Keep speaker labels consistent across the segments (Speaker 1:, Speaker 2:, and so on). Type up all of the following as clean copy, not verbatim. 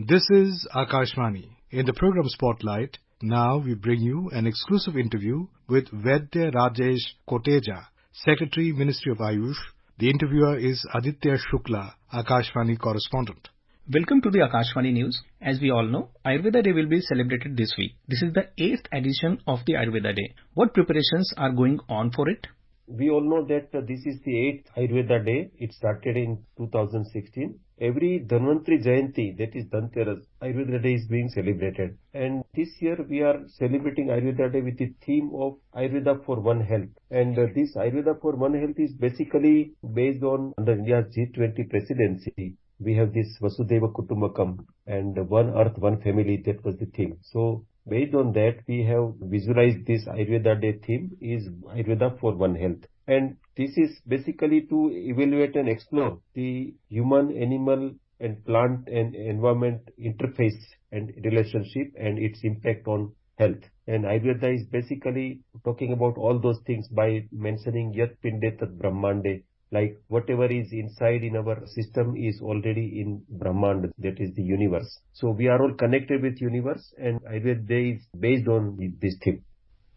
Speaker 1: This is Akashvani. In the program Spotlight, now we bring you an exclusive interview with Vaidya Rajesh Kotecha, Secretary, Ministry of Ayush. The interviewer is Aditya Shukla, Akashvani Correspondent.
Speaker 2: Welcome to the Akashvani News. As we all know, Ayurveda Day will be celebrated this week. This is the 8th edition of the Ayurveda Day. What preparations are going on for it?
Speaker 3: We all know that this is the 8th Ayurveda Day. It started in 2016. Every Dhanvantri Jayanti, that is Dhanteras, Ayurveda Day is being celebrated. And this year we are celebrating Ayurveda Day with the theme of Ayurveda for One Health. And this Ayurveda for One Health is basically based on under India's G20 presidency. We have this Vasudhaiva Kutumbakam and One Earth, One Family, that was the theme. So based on that, we have visualized this Ayurveda Day theme is Ayurveda for One Health. And this is basically to evaluate and explore the human, animal and plant and environment interface and relationship and its impact on health. And Ayurveda is basically talking about all those things by mentioning Yat Pinde Tat Brahmande. Like whatever is inside in our system is already in Brahmand, that is the universe. So we are all connected with universe, and Ayurveda Day is based on this theme.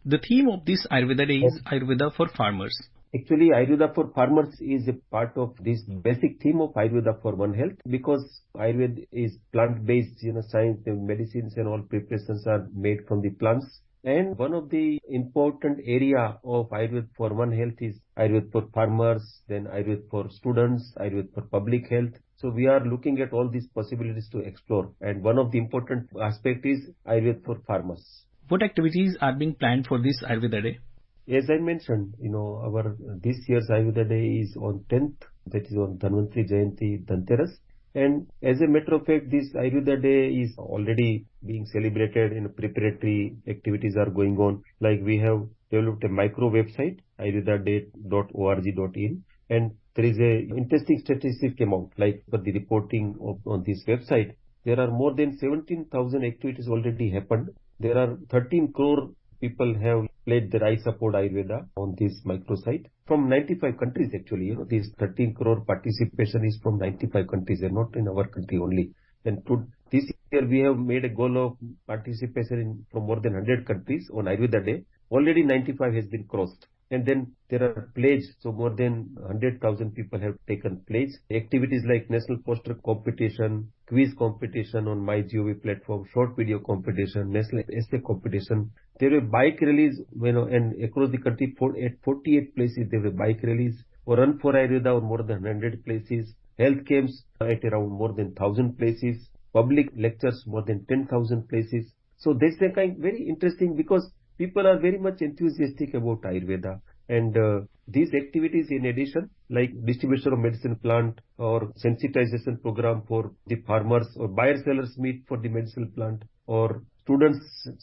Speaker 2: The theme of this Ayurveda Day is Ayurveda for Farmers.
Speaker 3: Actually, Ayurveda for Farmers is a part of this basic theme of Ayurveda for One Health, because Ayurveda is plant-based, science, the medicines and all preparations are made from the plants. And one of the important area of Ayurveda for One Health is Ayurveda for farmers, then Ayurveda for students, Ayurveda for public health. So we are looking at all these possibilities to explore. And one of the important aspect is Ayurveda for farmers.
Speaker 2: What activities are being planned for this Ayurveda Day?
Speaker 3: As I mentioned, our this year's Ayurveda Day is on 10th, that is on Dhanvantri Jayanti Dhanteras. And as a matter of fact, this Ayurveda Day is already being celebrated and preparatory activities are going on. Like we have developed a micro website, ayurvedaday.org.in, and there is a interesting statistic came out, like for the reporting on this website. There are more than 17,000 activities already happened. There are 13 crore people have pledged their I Support Ayurveda on this microsite from 95 countries actually. This 13 crore participation is from 95 countries and not in our country only. And this year we have made a goal of participation from more than 100 countries on Ayurveda Day. Already 95 has been crossed. And then there are pledges, so more than 100,000 people have taken pledge. Activities like National Poster Competition, quiz competition on MyGov platform, short video competition, national essay competition. There were bike rallies, and across the country at 48 places there were bike rallies, or Run for Ayurveda on more than 100 places, health camps at around more than 1,000 places, public lectures more than 10,000 places. So that's a kind very interesting because people are very much enthusiastic about Ayurveda. And these activities in addition, like distribution of medicine plant or sensitization program for the farmers or buyer-sellers meet for the medicinal plant or students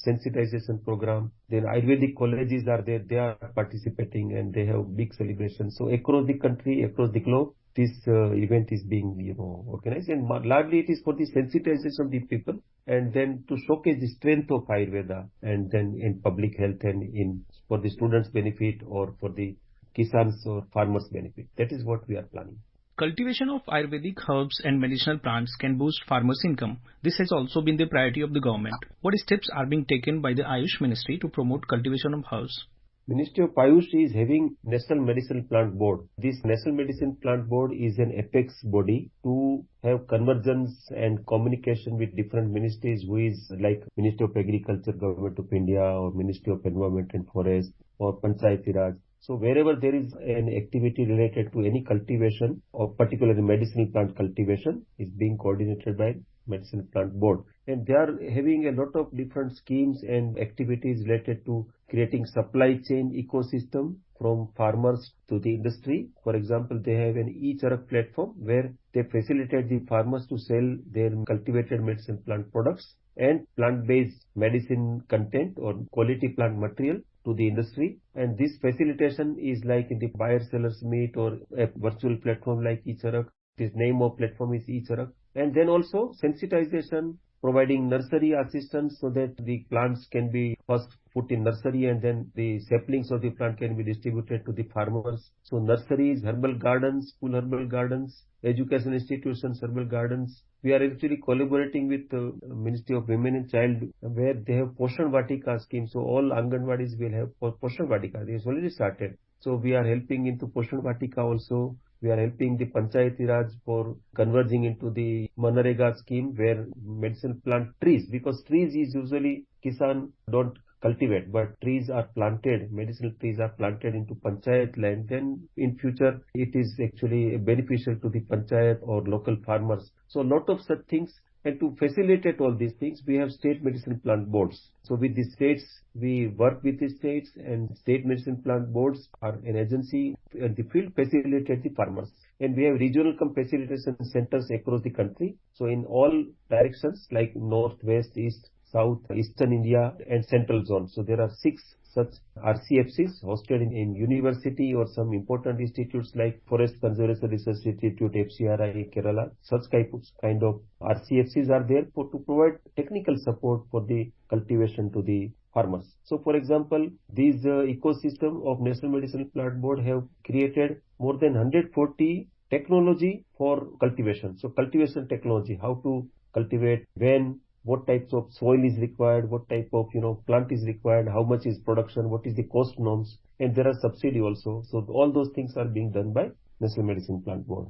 Speaker 3: sensitization program. Then Ayurvedic colleges are there, they are participating and they have big celebrations. So across the country, across the globe, this event is being organized, and largely it is for the sensitization of the people and then to showcase the strength of Ayurveda and then in public health and for the students' benefit or for the kisans or farmers' benefit. That is what we are planning.
Speaker 2: Cultivation of Ayurvedic herbs and medicinal plants can boost farmers' income. This has also been the priority of the government. What steps are being taken by the Ayush Ministry to promote cultivation of herbs?
Speaker 3: Ministry of Ayush is having National Medicinal Plant Board. This National Medicine Plant Board is an apex body to have convergence and communication with different ministries, who is like Ministry of Agriculture, Government of India, or Ministry of Environment and Forest, or Panchayati Raj. So wherever there is an activity related to any cultivation, or particularly medicinal plant cultivation, is being coordinated by Medicinal Plant Board. And they are having a lot of different schemes and activities related to creating supply chain ecosystem from farmers to the industry. For example, they have an e-Charak platform where they facilitate the farmers to sell their cultivated medicine plant products and plant-based medicine content or quality plant material to the industry. And this facilitation is like in the buyer-sellers meet or a virtual platform like e-Charak. This name of platform is e-Charak. And then also sensitization, providing nursery assistance so that the plants can be first put in nursery, and then the saplings of the plant can be distributed to the farmers. So nurseries, herbal gardens, school herbal gardens, education institutions, herbal gardens. We are actually collaborating with the Ministry of Women and Child, where they have Poshan Vatika scheme. So all Anganwadis will have Poshan Vatika. It is already started. So we are helping into Poshan Vatika also. We are helping the Panchayati Raj for converging into the Manarega scheme, where medicinal plant trees, because trees is usually Kisan don't cultivate, but trees are planted, medicinal trees are planted into Panchayat land. Then in future, it is actually beneficial to the Panchayat or local farmers. So a lot of such things. And to facilitate all these things, we have state medicine plant boards. So with the states, we work with the states, and state medicine plant boards are an agency and the field facilitate the farmers. And we have regional facilitation centers across the country. So in all directions like north, west, east, south, eastern India and central zone. So there are 6 such RCFCs hosted in university or some important institutes like Forest Conservation Research Institute, FCRI, Kerala. Such kind of RCFCs are there to provide technical support for the cultivation to the farmers. So for example, these ecosystem of National Medicinal Plant Board have created more than 140 technology for cultivation. So cultivation technology, how to cultivate, when, what types of soil is required, what type of plant is required, how much is production, what is the cost norms, and there are subsidy also. So all those things are being done by National Medicine Plant Board.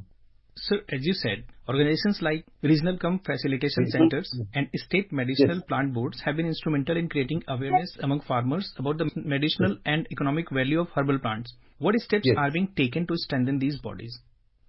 Speaker 2: So as you said, organizations like regional facilitation centers and state medicinal plant boards have been instrumental in creating awareness among farmers about the medicinal and economic value of herbal plants. What steps are being taken to strengthen these bodies?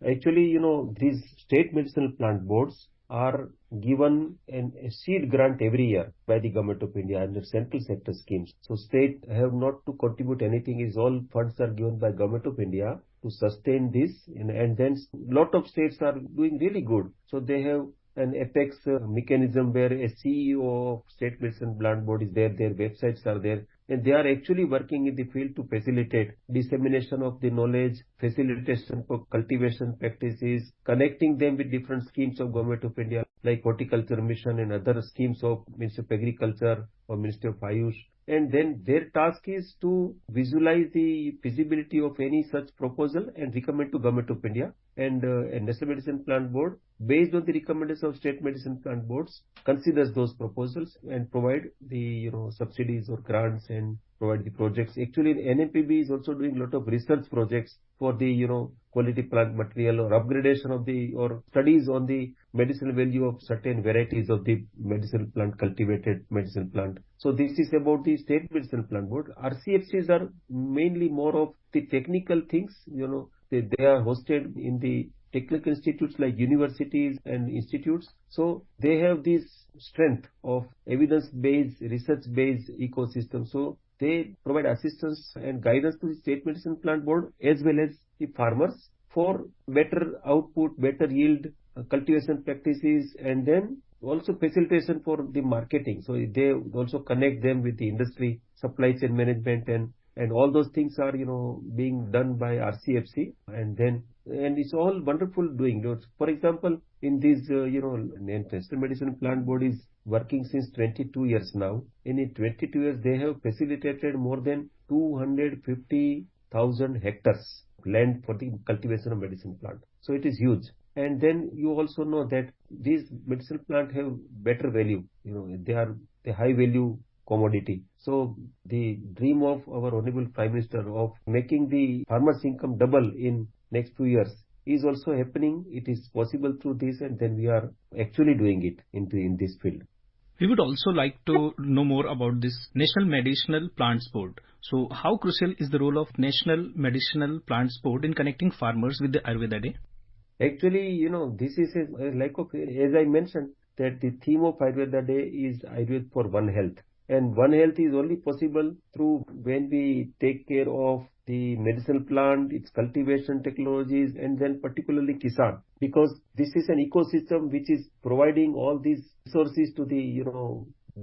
Speaker 3: Actually, these state medicinal plant boards are given a seed grant every year by the Government of India under central sector schemes. So state have not to contribute anything, is all funds are given by Government of India to sustain this, and then lot of states are doing really good. So they have an apex mechanism where a CEO of State Medicine Plant Board is there, their websites are there, and they are actually working in the field to facilitate dissemination of the knowledge, facilitation for cultivation practices, connecting them with different schemes of Government of India like Horticulture Mission and other schemes of Ministry of Agriculture or Ministry of Ayush. And then their task is to visualize the feasibility of any such proposal and recommend to Government of India. And National Medicine Plant Board, based on the recommendations of State Medicine Plant Boards, considers those proposals and provide the subsidies or grants and provide the projects. Actually, NMPB is also doing a lot of research projects for the quality plant material or upgradation of or studies on the medicinal value of certain varieties of the medicinal plant, cultivated medicinal plant. So this is about the State Medicinal Plant Board. RCFCs are mainly more of the technical things. They are hosted in the technical institutes like universities and institutes. So they have this strength of evidence-based, research-based ecosystem. So they provide assistance and guidance to the State Medicine Plant Board as well as the farmers for better output, better yield, cultivation practices, and then also facilitation for the marketing. So they also connect them with the industry, supply chain management, and all those things are being done by RCFC, and it's all wonderful doing. For example, in this National Medicine Plant Board is working since 22 years now. In 22 years, they have facilitated more than 250,000 hectares land for the cultivation of medicine plant. So it is huge. And then you also know that these medicinal plants have better value. They are the high value commodity. So the dream of our Honorable Prime Minister of making the farmers' income double in next 2 years is also happening. It is possible through this, and then we are actually doing it in this field.
Speaker 2: We would also like to know more about this National Medicinal Plants Board. So how crucial is the role of National Medicinal Plants Board in connecting farmers with the Ayurveda Day?
Speaker 3: Actually, this is as I mentioned, that the theme of Ayurveda Day is Ayurveda for One Health. And One Health is only possible through when we take care of the medicinal plant, its cultivation technologies, and then particularly Kisan. Because this is an ecosystem which is providing all these resources to the,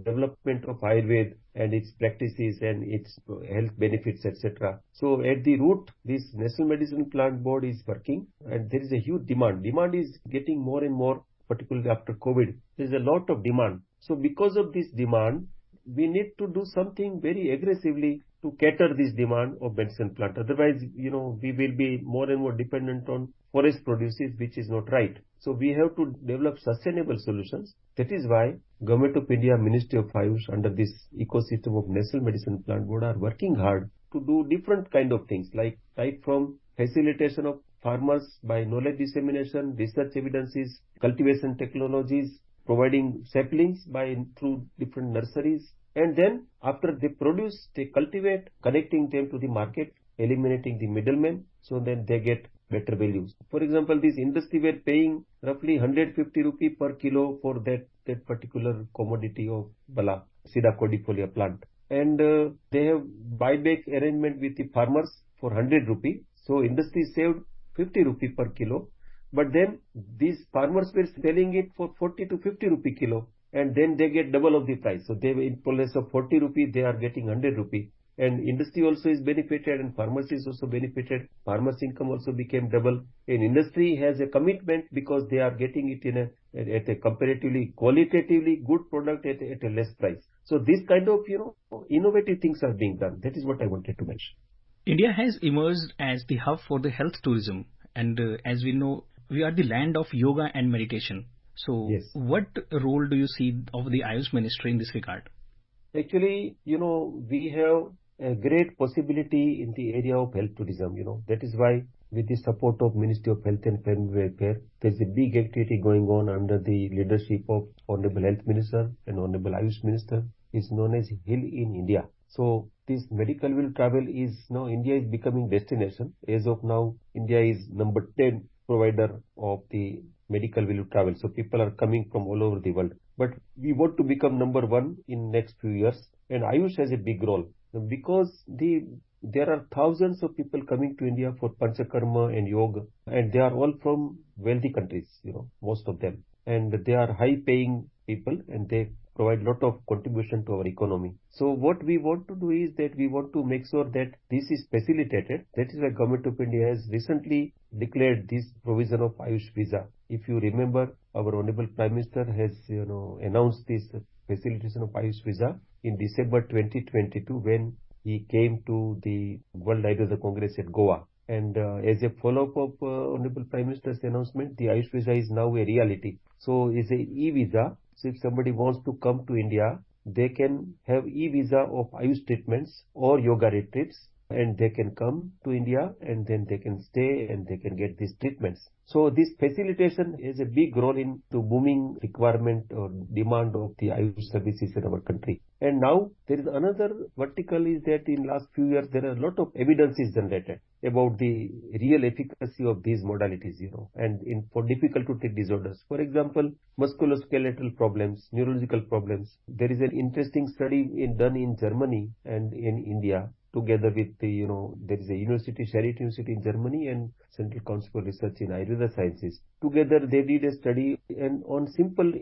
Speaker 3: development of Ayurveda and its practices and its health benefits, etc. So at the root, this National Medicine Plant Board is working, and there is a huge demand. Demand is getting more and more, particularly after COVID. There is a lot of demand. So because of this demand, we need to do something very aggressively to cater this demand of medicine plant. Otherwise, we will be more and more dependent on forest produces, which is not right. So we have to develop sustainable solutions. That is why Government of India, Ministry of Ayush, under this ecosystem of National Medicine Plant Board, are working hard to do different kind of things, like right from facilitation of farmers by knowledge dissemination, research evidences, cultivation technologies, providing saplings through different nurseries, and then after they produce, they cultivate, connecting them to the market, eliminating the middlemen, so then they get better values. For example, this industry were paying roughly 150 rupee per kilo for that particular commodity of Bala, Sida codifolia plant. And they have buyback arrangement with the farmers for 100 rupee. So industry saved 50 rupee per kilo. But then these farmers were selling it for 40 to 50 rupee kilo. And then they get double of the price. So they, in place of 40 rupee, they are getting 100 rupee. And industry also is benefited and farmers is also benefited. Farmers' income also became double. And industry has a commitment because they are getting it at a comparatively, qualitatively good product at a less price. So this kind of, innovative things are being done. That is what I wanted to mention.
Speaker 2: India has emerged as the hub for the health tourism. And as we know, we are the land of yoga and meditation. So
Speaker 3: yes.
Speaker 2: What role do you see of the Ayush Ministry in this regard?
Speaker 3: Actually, we have a great possibility in the area of health tourism, That is why with the support of Ministry of Health and Family Welfare, there is a big activity going on under the leadership of Honorable Health Minister and Honorable Ayush Minister. It's known as Heal in India. So this medical will travel is now India is becoming destination. As of now, India is number 10 provider of the medical will travel. So people are coming from all over the world. But we want to become number 1 in next few years. And Ayush has a big role because there are thousands of people coming to India for Panchakarma and Yoga. And they are all from wealthy countries, most of them. And they are high paying people and they provide lot of contribution to our economy. So what we want to do is that we want to make sure that this is facilitated. That is why Government of India has recently declared this provision of Ayush visa. If you remember, our Honorable Prime Minister has announced this facilitation of Ayush visa in December 2022 when he came to the World Ayurveda Congress at Goa. And as a follow-up of Honorable Prime Minister's announcement, the Ayush visa is now a reality. So it's a e-visa. So if somebody wants to come to India, they can have e-visa of Ayush treatments or yoga retreats, and they can come to India and then they can stay and they can get these treatments. So this facilitation is a big role in the booming requirement or demand of the Ayush services in our country. And now there is another vertical is that in last few years there are a lot of evidences generated about the real efficacy of these modalities, and for difficult to treat disorders. For example, musculoskeletal problems, neurological problems. There is an interesting study done in Germany and in India together with there is a university, Charité University in Germany and Central Council for Research in Ayurveda Sciences. Together they did a study and on simple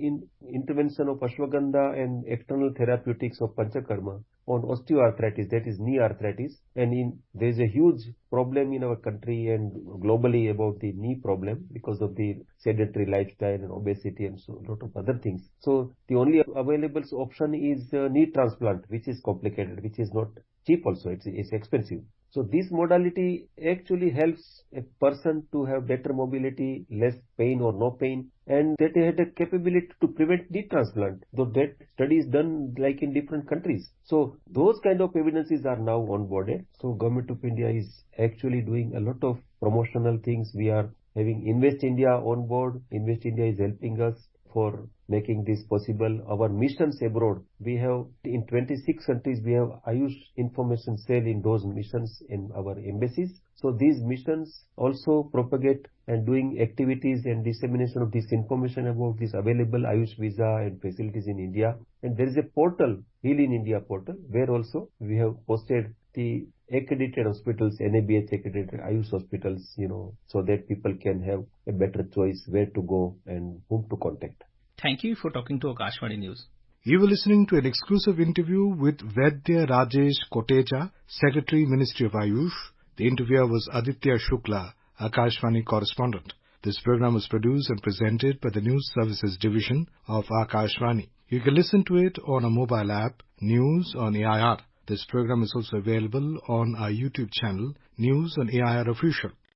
Speaker 3: intervention of ashwagandha and external therapeutics of Panchakarma on osteoarthritis, that is knee arthritis. And there is a huge problem in our country and globally about the knee problem because of the sedentary lifestyle and obesity and so a lot of other things. So the only available option is knee transplant, which is complicated, which is not cheap also, it's expensive. So this modality actually helps a person to have better mobility, less pain or no pain, and that they had a capability to prevent knee transplant, though that study is done like in different countries. So those kind of evidences are now onboarded. So Government of India is actually doing a lot of promotional things. We are having Invest India on board. Invest India is helping us for making this possible. Our missions abroad, we have in 26 countries, we have Ayush information cell in those missions in our embassies. So these missions also propagate and doing activities and dissemination of this information about this available Ayush visa and facilities in India. And there is a portal, Heal in India portal, where also we have posted the accredited hospitals, NABH accredited Ayush hospitals, so that people can have a better choice where to go and whom to contact.
Speaker 2: Thank you for talking to Akashvani News.
Speaker 1: You were listening to an exclusive interview with Vaidya Rajesh Kotecha, Secretary, Ministry of Ayush. The interviewer was Aditya Shukla, Akashvani Correspondent. This program was produced and presented by the News Services Division of Akashvani. You can listen to it on a mobile app News on AIR. This program is also available on our YouTube channel, News on AIR Official.